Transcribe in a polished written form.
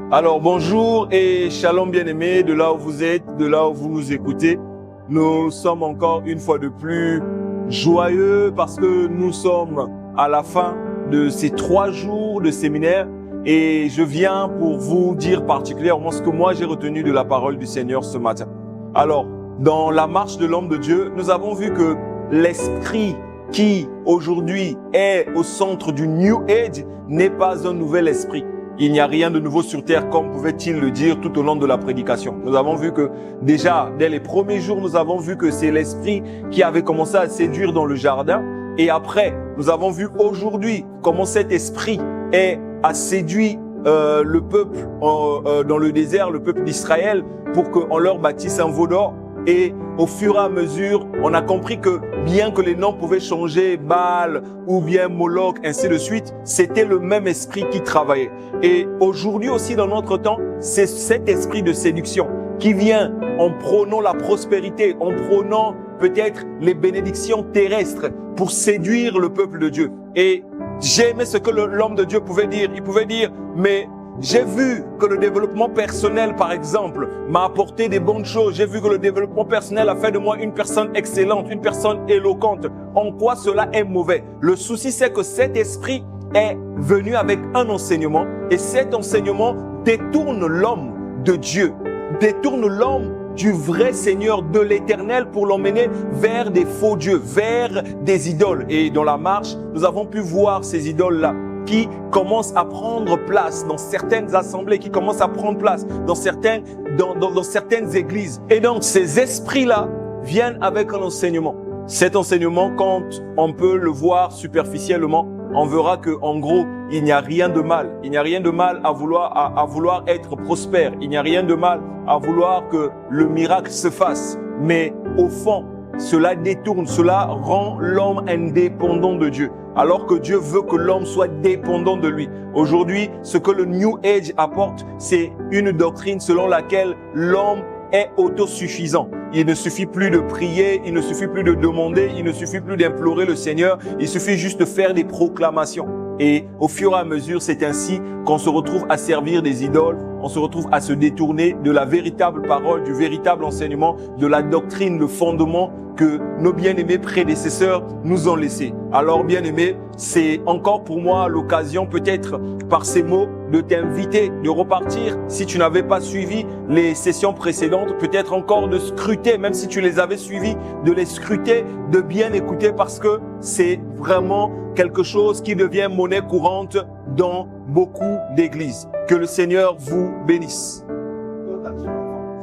Alors bonjour et shalom bien-aimés, de là où vous êtes, de là où vous nous écoutez. Nous sommes encore une fois de plus joyeux parce que nous sommes à la fin de ces 3 jours de séminaire et je viens pour vous dire particulièrement ce que moi j'ai retenu de la parole du Seigneur ce matin. Alors, dans la marche de l'homme de Dieu, nous avons vu que l'esprit qui aujourd'hui est au centre du New Age n'est pas un nouvel esprit. Il n'y a rien de nouveau sur terre, comme pouvait-il le dire tout au long de la prédication. Nous avons vu que déjà, dès les premiers jours, nous avons vu que c'est l'esprit qui avait commencé à séduire dans le jardin. Et après, nous avons vu aujourd'hui comment cet esprit a séduit le peuple dans le désert, le peuple d'Israël, pour qu'on leur bâtisse un veau d'or. Et au fur et à mesure, on a compris que bien que les noms pouvaient changer, Baal ou bien Moloch, ainsi de suite, c'était le même esprit qui travaillait. Et aujourd'hui aussi dans notre temps, c'est cet esprit de séduction qui vient en prônant la prospérité, en prônant peut-être les bénédictions terrestres pour séduire le peuple de Dieu. Et j'ai aimé ce que l'homme de Dieu pouvait dire. Il pouvait dire, mais j'ai vu que le développement personnel, par exemple, m'a apporté des bonnes choses. J'ai vu que le développement personnel a fait de moi une personne excellente, une personne éloquente. En quoi cela est mauvais? Le souci, c'est que cet esprit est venu avec un enseignement et cet enseignement détourne l'homme de Dieu, détourne l'homme du vrai Seigneur, de l'Éternel, pour l'emmener vers des faux dieux, vers des idoles. Et dans la marche, nous avons pu voir ces idoles-là qui commencent à prendre place dans certaines assemblées, qui commencent à prendre place dans certaines églises. Et donc, ces esprits-là viennent avec un enseignement. Cet enseignement, quand on peut le voir superficiellement, on verra que, en gros, il n'y a rien de mal. Il n'y a rien de mal à vouloir être prospère. Il n'y a rien de mal à vouloir que le miracle se fasse. Mais au fond, cela détourne, cela rend l'homme indépendant de Dieu. Alors que Dieu veut que l'homme soit dépendant de lui. Aujourd'hui, ce que le New Age apporte, c'est une doctrine selon laquelle l'homme est autosuffisant. Il ne suffit plus de prier, il ne suffit plus de demander, il ne suffit plus d'implorer le Seigneur, il suffit juste de faire des proclamations. Et au fur et à mesure, c'est ainsi qu'on se retrouve à servir des idoles, on se retrouve à se détourner de la véritable parole, du véritable enseignement, de la doctrine, le fondement que nos bien-aimés prédécesseurs nous ont laissé. Alors bien-aimés, c'est encore pour moi l'occasion peut-être par ces mots de t'inviter, de repartir si tu n'avais pas suivi les sessions précédentes, peut-être encore de scruter, même si tu les avais suivies, de les scruter, de bien écouter parce que c'est vraiment quelque chose qui devient monnaie courante dans beaucoup d'églises. Que le Seigneur vous bénisse.